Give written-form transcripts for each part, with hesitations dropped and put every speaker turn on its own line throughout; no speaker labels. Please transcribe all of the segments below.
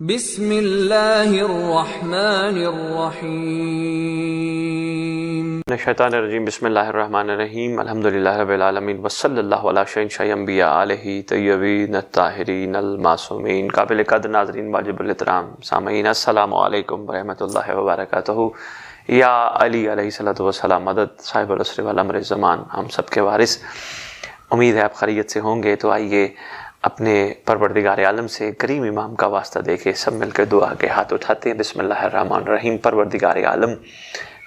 بسم اللہ الرحمن الرحیم
شیطان الرجیم بسم اللہ الرحمن الرحیم الحمدللہ رب العالمین وصلی اللہ علی شہنشاہ انبیاء علیہ طیبین الطاہرین المعصومین۔ قابل قدر ناظرین واجب الاحترام سامعین، السلام علیکم ورحمۃ اللہ وبرکاتہ۔ یا علی علیہ الصلوۃ والسلام مدد صاحب العصر والامر الزمان، ہم سب کے وارث، امید ہے آپ خیریت سے ہوں گے۔ تو آئیے اپنے پروردگار عالم سے کریم امام کا واسطہ دے کے سب مل کے دعا کے ہاتھ اٹھاتے ہیں۔ بسم اللہ الرحمن الرحیم۔ پروردگار عالم،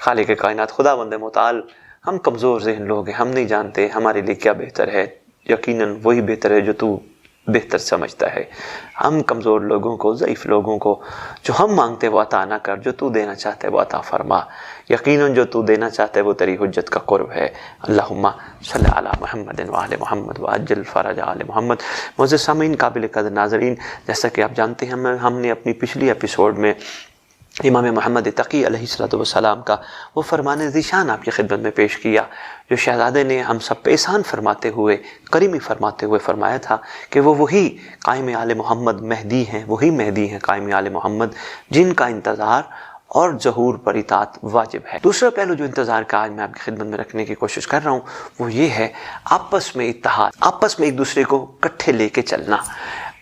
خالق کائنات، خداوند متعال، ہم کمزور ذہن لوگ ہیں، ہم نہیں جانتے ہمارے لیے کیا بہتر ہے۔ یقیناً وہی بہتر ہے جو تو بہتر سمجھتا ہے۔ ہم کمزور لوگوں کو، ضعیف لوگوں کو جو ہم مانگتے وہ عطا نہ کر، جو تو دینا چاہتے وہ عطا فرما۔ یقیناً جو تو دینا چاہتے وہ تیری حجت کا قرب ہے۔ اللہم صلی علی محمد وآل محمد وعجل فرج آل محمد۔ معزز سامعین، قابل قدر ناظرین، جیسا کہ آپ جانتے ہیں ہم نے اپنی پچھلی ایپیسوڈ میں امام محمد تقی علیہ السلام کا وہ فرمان ذیشان آپ کی خدمت میں پیش کیا، جو شہزادے نے ہم سب پہ احسان فرماتے ہوئے، کریمی فرماتے ہوئے فرمایا تھا کہ وہ وہی قائم آل محمد مہدی ہیں، وہی مہدی ہیں قائم آل محمد جن کا انتظار اور ظہور پر اطاعت واجب ہے۔ دوسرا پہلو جو انتظار کا آج میں آپ کی خدمت میں رکھنے کی کوشش کر رہا ہوں وہ یہ ہے آپس میں اتحاد، آپس میں ایک دوسرے کو کٹھے لے کے چلنا،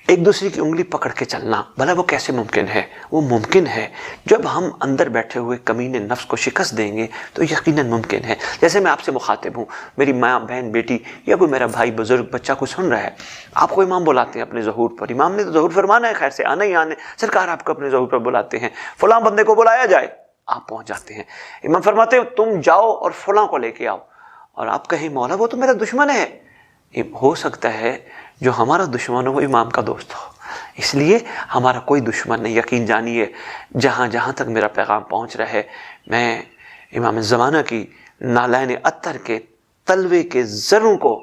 ایک دوسرے کی انگلی پکڑ کے چلنا۔ بھلا وہ کیسے ممکن ہے؟ وہ ممکن ہے جب ہم اندر بیٹھے ہوئے کمینے نفس کو شکست دیں گے تو یقیناً ممکن ہے۔ جیسے میں آپ سے مخاطب ہوں، میری ماں، بہن، بیٹی یا کوئی میرا بھائی، بزرگ، بچہ کو سن رہا ہے، آپ کو امام بلاتے ہیں اپنے ظہور پر۔ امام نے تو ظہور فرمانا ہے، خیر سے آنا ہی آنے، سرکار آپ کو اپنے ظہور پر بلاتے ہیں، فلاں بندے کو بلایا جائے، آپ پہنچ جاتے ہیں۔ امام فرماتے ہیں تم جاؤ اور فلاں کو لے کے آؤ، اور آپ کہیں مولا وہ تو میرا دشمن ہے۔ ہو سکتا ہے جو ہمارا دشمن ہو وہ امام کا دوست ہو، اس لیے ہمارا کوئی دشمن نہیں۔ یقین جانیے جہاں جہاں تک میرا پیغام پہنچ رہا ہے، میں امام زمانہ کی نالین عطر کے تلوے کے زروں کو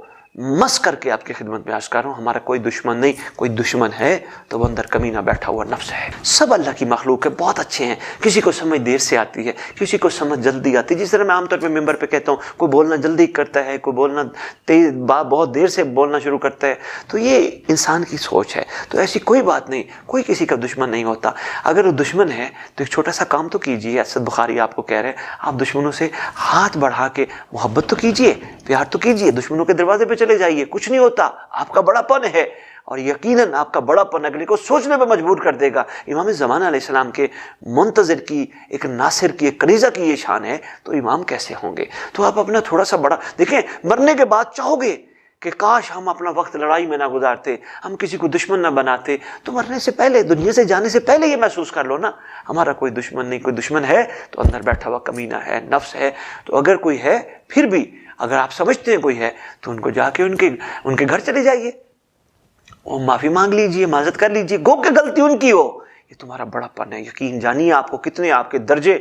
مس کر کے آپ کی خدمت میں عرض کر رہا ہوں، ہمارا کوئی دشمن نہیں۔ کوئی دشمن ہے تو وہ اندر کمینہ بیٹھا ہوا نفس ہے۔ سب اللہ کی مخلوق ہے، بہت اچھے ہیں، کسی کو سمجھ دیر سے آتی ہے، کسی کو سمجھ جلدی آتی ہے۔ جس طرح میں عام طور پہ ممبر پہ کہتا ہوں، کوئی بولنا جلدی کرتا ہے، کوئی بولنا تیز، بہت دیر سے بولنا شروع کرتا ہے، تو یہ انسان کی سوچ ہے۔ تو ایسی کوئی بات نہیں، کوئی کسی کا دشمن نہیں ہوتا۔ اگر وہ دشمن ہے تو ایک چھوٹا سا کام تو کیجیے۔ اسد بخاری آپ کو کہہ رہے ہیں آپ دشمنوں سے ہاتھ بڑھا کے محبت تو کیجیے، پیار تو کیجیے، دشمنوں کے دروازے پہ چلے جائیے، کچھ نہیں ہوتا۔ آپ کا بڑا پن ہے، اور یقیناً آپ کا بڑا پن اگلے کو سوچنے پہ مجبور کر دے گا۔ امام زمانہ علیہ السلام کے منتظر کی، ایک ناصر کی، ایک کنیزہ کی یہ شان ہے، تو امام کیسے ہوں گے؟ تو آپ اپنا تھوڑا سا بڑا دیکھیں، مرنے کے بعد چاہو گے کہ کاش ہم اپنا وقت لڑائی میں نہ گزارتے، ہم کسی کو دشمن نہ بناتے۔ تو مرنے سے پہلے، دنیا سے جانے سے پہلے یہ محسوس کر لو نا، ہمارا کوئی دشمن نہیں۔ کوئی دشمن ہے تو اندر بیٹھا ہوا کمینہ ہے، نفس ہے۔ تو اگر کوئی ہے، پھر بھی اگر آپ سمجھتے ہیں کوئی ہے تو ان کو جا کے ان کے گھر چلے جائیے، اور معافی مانگ لیجئے، معذرت کر لیجئے، گو کہ غلطی ان کی ہو۔ یہ تمہارا بڑا پن ہے۔ یقین جانیے آپ کو کتنے آپ کے درجے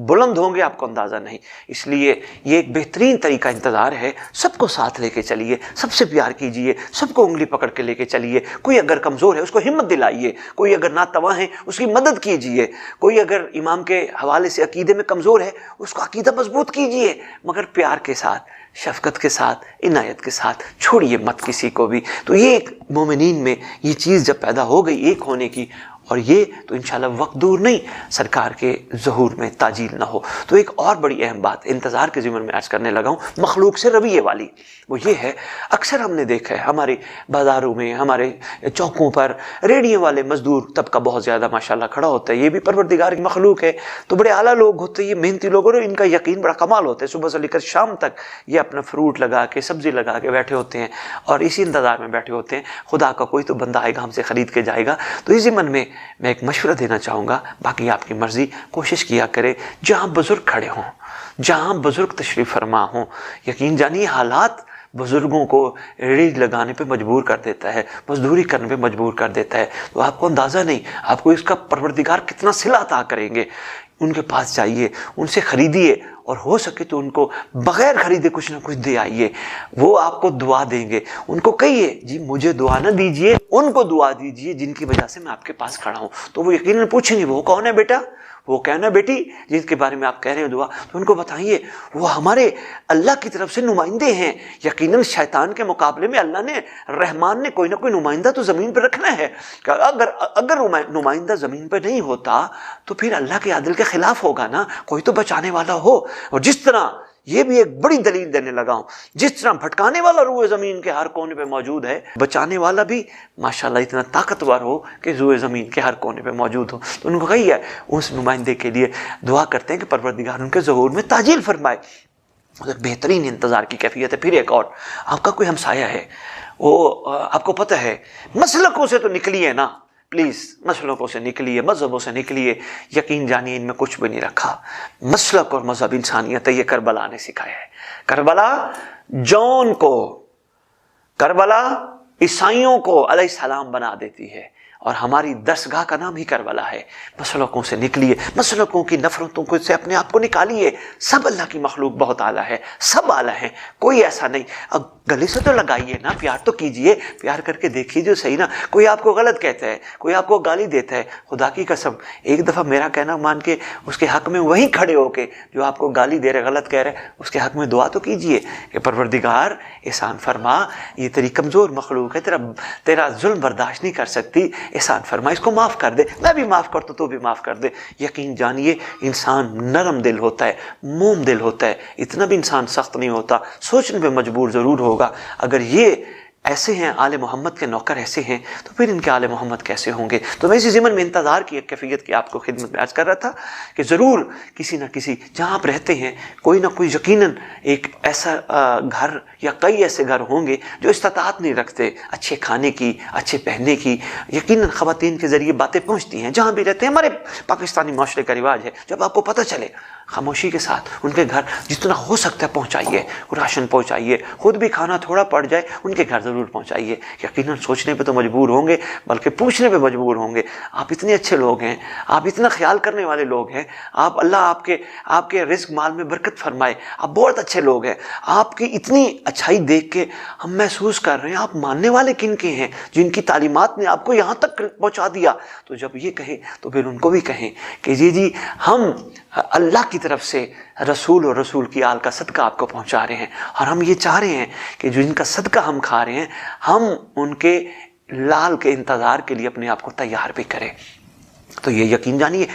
بلند ہوں گے، آپ کو اندازہ نہیں۔ اس لیے یہ ایک بہترین طریقہ انتظار ہے۔ سب کو ساتھ لے کے چلیے، سب سے پیار کیجیے، سب کو انگلی پکڑ کے لے کے چلیے۔ کوئی اگر کمزور ہے اس کو ہمت دلائیے، کوئی اگر ناتواں ہے اس کی مدد کیجیے، کوئی اگر امام کے حوالے سے عقیدے میں کمزور ہے اس کو عقیدہ مضبوط کیجیے، مگر پیار کے ساتھ، شفقت کے ساتھ، عنایت کے ساتھ، چھوڑیے مت کسی کو بھی۔ تو یہ ایک مومنین میں یہ چیز جب پیدا ہو گئی ایک ہونے کی، اور یہ تو انشاءاللہ وقت دور نہیں سرکار کے ظہور میں تعجیل نہ ہو۔ تو ایک اور بڑی اہم بات انتظار کے ضمن میں عرض کرنے لگا ہوں، مخلوق سے رویے والی، وہ یہ ہے اکثر ہم نے دیکھا ہے ہمارے بازاروں میں، ہمارے چوکوں پر ریڑھیوں والے مزدور طبقہ بہت زیادہ ماشاءاللہ کھڑا ہوتا ہے۔ یہ بھی پروردگار کی مخلوق ہے، تو بڑے اعلیٰ لوگ ہوتے ہیں، یہ محنتی لوگ، اور ان کا یقین بڑا کمال ہوتا ہے۔ صبح سے لے کر شام تک یہ اپنا فروٹ لگا کے، سبزی لگا کے بیٹھے ہوتے ہیں، اور اسی انتظار میں بیٹھے ہوتے ہیں خدا کا کوئی تو بندہ آئے گا ہم سے خرید کے جائے گا۔ تو اس ضمن میں ایک مشورہ دینا چاہوں گا، باقی آپ کی مرضی، کوشش کیا کرے جہاں بزرگ کھڑے ہوں، جہاں بزرگ تشریف فرما ہوں، یقین جانیے حالات بزرگوں کو ریڑھ لگانے پہ مجبور کر دیتا ہے، مزدوری کرنے پہ مجبور کر دیتا ہے۔ تو آپ کو اندازہ نہیں آپ کو اس کا پروردگار کتنا صلہ عطا کریں گے۔ ان کے پاس جائیے، ان سے خریدیے، اور ہو سکے تو ان کو بغیر خریدے کچھ نہ کچھ دے آئیے، وہ آپ کو دعا دیں گے۔ ان کو کہیے جی مجھے دعا نہ دیجیے، ان کو دعا دیجئے جن کی وجہ سے میں آپ کے پاس کھڑا ہوں. تو وہ یقیناً پوچھیں گے وہ کون ہے بیٹا, وہ کہنا بیٹی جن کے بارے میں آپ کہہ رہے ہیں دعا, تو ان کو بتائیے وہ ہمارے اللہ کی طرف سے نمائندے ہیں. یقیناً شیطان کے مقابلے میں اللہ نے, رحمان نے کوئی نہ کوئی نمائندہ تو زمین پہ رکھنا ہے. اگر نمائندہ زمین پہ نہیں ہوتا تو پھر اللہ کے عدل کے خلاف ہوگا نا, کوئی تو بچانے والا ہو. اور جس طرح یہ بھی ایک بڑی دلیل دینے لگا ہوں, جس طرح بھٹکانے والا روئے زمین کے ہر کونے پہ موجود ہے, بچانے والا بھی ماشاءاللہ اتنا طاقتور ہو کہ روئے زمین کے ہر کونے پہ موجود ہو. تو ان کو کہی ہے اس نمائندے کے لیے دعا کرتے ہیں کہ پروردگار ان کے ظہور میں تعجیل فرمائے. بہترین انتظار کی کیفیت ہے. پھر ایک اور, آپ کا کوئی ہمسایہ ہے, وہ آپ کو پتہ ہے مسلکوں سے تو نکلی ہے نا, پلیز مسلکوں سے نکلیے, مذہبوں سے نکلیے. یقین جانیے ان میں کچھ بھی نہیں رکھا. مسلک اور مذہب انسانیت ہے, یہ کربلا نے سکھایا ہے. کربلا جون کو, کربلا عیسائیوں کو علیہ السلام بنا دیتی ہے, اور ہماری درسگاہ کا نام ہی کربلا ہے. مسلکوں سے نکلیے, مسلکوں کی نفرتوں کو سے اپنے آپ کو نکالیے. سب اللہ کی مخلوق بہت اعلیٰ ہے, سب اعلیٰ ہیں, کوئی ایسا نہیں. اب گلے سے تو لگائیے نا, پیار تو کیجئے, پیار کر کے دیکھیے جو صحیح نا. کوئی آپ کو غلط کہتا ہے, کوئی آپ کو گالی دیتا ہے, خدا کی قسم ایک دفعہ میرا کہنا مان کے اس کے حق میں وہیں کھڑے ہو کے جو آپ کو گالی دے رہے, غلط کہہ رہے, اس کے حق میں دعا تو کیجئے کہ پروردگار احسان فرما, یہ تیری کمزور مخلوق ہے, تیرا ظلم برداشت نہیں کر سکتی, احسان فرما, اس کو معاف کر دے. میں بھی معاف کرتا تو بھی معاف کر دے. یقین جانیے انسان نرم دل ہوتا ہے, موم دل ہوتا ہے, اتنا بھی انسان سخت نہیں ہوتا. سوچنے پہ مجبور ضرور ہوگا. اگر یہ ایسے ہیں, آل محمد کے نوکر ایسے ہیں, تو پھر ان کے آل محمد کیسے ہوں گے؟ تو میں اسی ضمن میں انتظار کی ایک کیفیت کی آپ کو خدمت میں عرض کر رہا تھا کہ ضرور کسی نہ کسی, جہاں آپ رہتے ہیں کوئی نہ کوئی یقیناً ایک ایسا گھر یا کئی ایسے گھر ہوں گے جو استطاعت نہیں رکھتے اچھے کھانے کی, اچھے پہننے کی. یقیناً خواتین کے ذریعے باتیں پہنچتی ہیں جہاں بھی رہتے ہیں. ہمارے پاکستانی معاشرے کا رواج ہے, جب آپ کو پتہ چلے خاموشی کے ساتھ ان کے گھر جتنا ہو سکتا ہے پہنچائیے, راشن پہنچائیے, خود بھی کھانا تھوڑا پڑ جائے ان کے گھر ضرور پہنچائیے. یقیناً سوچنے پہ تو مجبور ہوں گے, بلکہ پوچھنے پہ مجبور ہوں گے. آپ اتنے اچھے لوگ ہیں, آپ اتنا خیال کرنے والے لوگ ہیں, اللہ آپ کے رزق مال میں برکت فرمائے, آپ بہت اچھے لوگ ہیں. آپ کی اتنی اچھائی دیکھ کے ہم محسوس کر رہے ہیں آپ ماننے والے کن کے ہیں, جن کی تعلیمات نے آپ کو یہاں تک پہنچا دیا. تو جب یہ کہیں تو پھر ان کو بھی کہیں کہ جی ہم اللہ کی طرف سے رسول اور رسول کی آل کا صدقہ آپ کو پہنچا رہے ہیں, اور ہم یہ چاہ رہے ہیں کہ جو ان کا صدقہ ہم کھا رہے ہیں ہم ان کے لال کے انتظار کے لیے اپنے آپ کو تیار بھی کریں. تو یہ یقین جانیے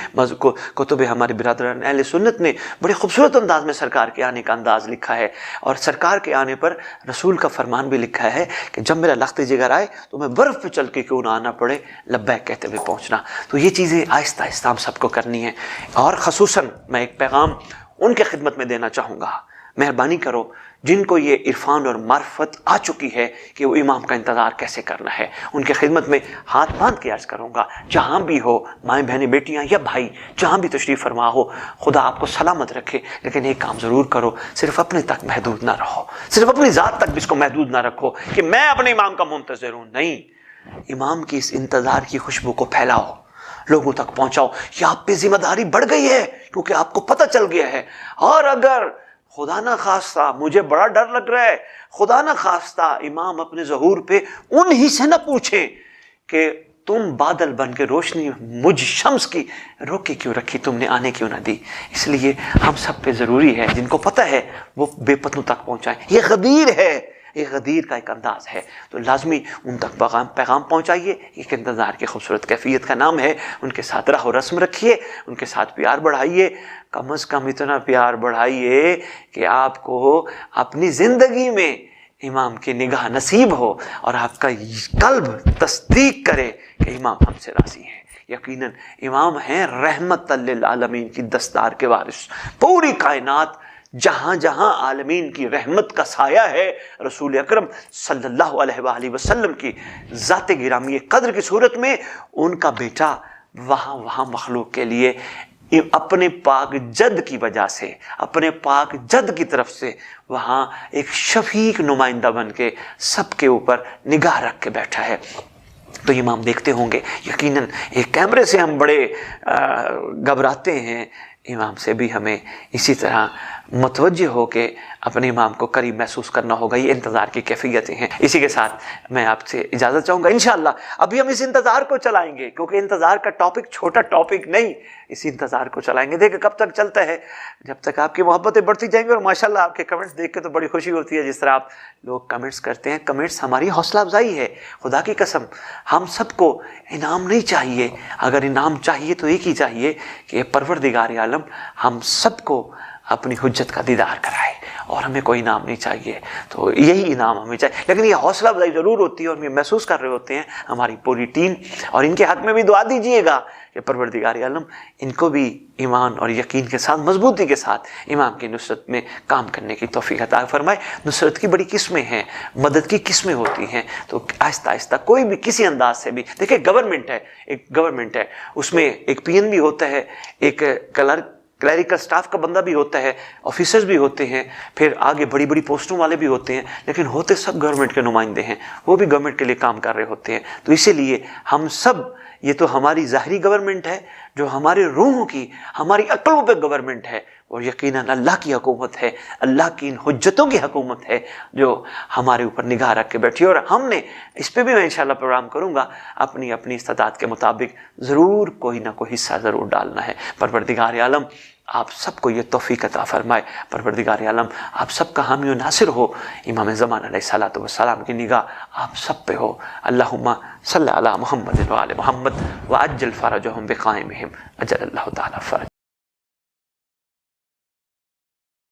کتب ہمارے برادران اہل سنت نے بڑے خوبصورت انداز میں سرکار کے آنے کا انداز لکھا ہے, اور سرکار کے آنے پر رسول کا فرمان بھی لکھا ہے کہ جب میرا لخت جگر آئے تو میں برف پہ چل کے کیوں نہ آنا پڑے, لبیک کہتے ہوئے پہنچنا. تو یہ چیزیں آہستہ آہستہ ہم سب کو کرنی ہیں. اور خصوصاً میں ایک پیغام ان کے خدمت میں دینا چاہوں گا, مہربانی کرو جن کو یہ عرفان اور معرفت آ چکی ہے کہ وہ امام کا انتظار کیسے کرنا ہے, ان کے خدمت میں ہاتھ باندھ کے عرض کروں گا, جہاں بھی ہو مائیں بہنیں بیٹیاں یا بھائی جہاں بھی تشریف فرما ہو, خدا آپ کو سلامت رکھے. لیکن ایک کام ضرور کرو, صرف اپنے تک محدود نہ رہو, صرف اپنی ذات تک بھی اس کو محدود نہ رکھو کہ میں اپنے امام کا منتظر ہوں. نہیں, امام کی اس انتظار کی خوشبو کو پھیلاؤ, لوگوں تک پہنچاؤ. یہ آپ پہ ذمہ داری بڑھ گئی ہے کیونکہ آپ کو پتہ چل گیا ہے. اور اگر خدا نہ خواستہ, مجھے بڑا ڈر لگ رہا ہے, خدا نہ خواستہ امام اپنے ظہور پہ انہی سے نہ پوچھیں کہ تم بادل بن کے روشنی مجھ شمس کی روکے کیوں رکھی, تم نے آنے کیوں نہ دی. اس لیے ہم سب پہ ضروری ہے جن کو پتہ ہے وہ بے پتوں تک پہنچائیں. یہ غدیر ہے, ایک غدیر کا ایک انداز ہے, تو لازمی ان تک پیغام پہنچائیے. ایک انتظار کی خوبصورت کیفیت کا نام ہے. ان کے ساتھ راہ و رسم رکھیے, ان کے ساتھ پیار بڑھائیے, کم از کم اتنا پیار بڑھائیے کہ آپ کو اپنی زندگی میں امام کی نگاہ نصیب ہو اور آپ کا قلب تصدیق کرے کہ امام ہم سے راضی ہیں. یقیناً امام ہیں رحمت للعالمین کی دستار کے وارث. پوری کائنات جہاں جہاں عالمین کی رحمت کا سایہ ہے, رسول اکرم صلی اللہ علیہ وآلہ وسلم کی ذات گرامی قدر کی صورت میں ان کا بیٹا وہاں مخلوق کے لیے اپنے پاک جد کی وجہ سے, اپنے پاک جد کی طرف سے وہاں ایک شفیق نمائندہ بن کے سب کے اوپر نگاہ رکھ کے بیٹھا ہے. تو امام دیکھتے ہوں گے. یقیناً ایک کیمرے سے ہم بڑے گھبراتے ہیں, امام سے بھی ہمیں اسی طرح متوجہ ہو کے اپنے امام کو قریب محسوس کرنا ہوگا. یہ انتظار کی کیفیتیں ہیں. اسی کے ساتھ میں آپ سے اجازت چاہوں گا. انشاءاللہ ابھی ہم اس انتظار کو چلائیں گے کیونکہ انتظار کا ٹاپک چھوٹا ٹاپک نہیں. اسی انتظار کو چلائیں گے. دیکھیں کب تک چلتا ہے, جب تک آپ کی محبتیں بڑھتی جائیں گی. اور ماشاءاللہ آپ کے کمنٹس دیکھ کے تو بڑی خوشی ہوتی ہے جس طرح آپ لوگ کمنٹس کرتے ہیں. کمنٹس ہماری حوصلہ افزائی ہے. خدا کی قسم ہم سب کو انعام نہیں چاہیے. اگر انعام چاہیے تو ایک ہی چاہیے کہ پروردگار عالم ہم سب کو اپنی حجت کا دیدار کرائے, اور ہمیں کوئی انعام نہیں چاہیے. تو یہی انعام ہمیں چاہیے. لیکن یہ حوصلہ افزائی ضرور ہوتی ہے, اور ہم یہ محسوس کر رہے ہوتے ہیں ہماری پوری ٹیم. اور ان کے حق میں بھی دعا دیجئے گا کہ پروردگار عالم ان کو بھی ایمان اور یقین کے ساتھ, مضبوطی کے ساتھ امام کی نصرت میں کام کرنے کی توفیق عطا فرمائے. نصرت کی بڑی قسمیں ہیں, مدد کی قسمیں ہوتی ہیں. تو آہستہ آہستہ کوئی بھی کسی انداز سے بھی, دیکھیں گورنمنٹ ہے, ایک گورنمنٹ ہے, اس میں ایک پی این بھی ہوتا ہے, ایک کلیریکل سٹاف کا بندہ بھی ہوتا ہے, آفیسرز بھی ہوتے ہیں, پھر آگے بڑی بڑی پوسٹوں والے بھی ہوتے ہیں, لیکن ہوتے سب گورنمنٹ کے نمائندے ہیں. وہ بھی گورنمنٹ کے لیے کام کر رہے ہوتے ہیں. تو اسی لیے ہم سب, یہ تو ہماری ظاہری گورنمنٹ ہے جو ہمارے روحوں کی, ہماری عقلوں پہ گورنمنٹ ہے, اور یقیناً اللہ کی حکومت ہے, اللہ کی ان حجتوں کی حکومت ہے جو ہمارے اوپر نگاہ رکھ کے بیٹھی ہے. اور ہم نے اس پہ بھی میں انشاءاللہ پروگرام کروں گا, اپنی اپنی استطاعت کے مطابق ضرور کوئی نہ کوئی حصہ ضرور ڈالنا ہے. پروردگار عالم آپ سب کو یہ توفیق عطا فرمائے. پروردگار عالم آپ سب کا حامی و ناصر ہو. امام زمان علیہ الصلوۃ والسلام کی نگاہ آپ سب پہ ہو. اللہم صلی علی محمد و آل محمد وعجل فرجہم بقائمہم اجل اللہ تعالی فرج.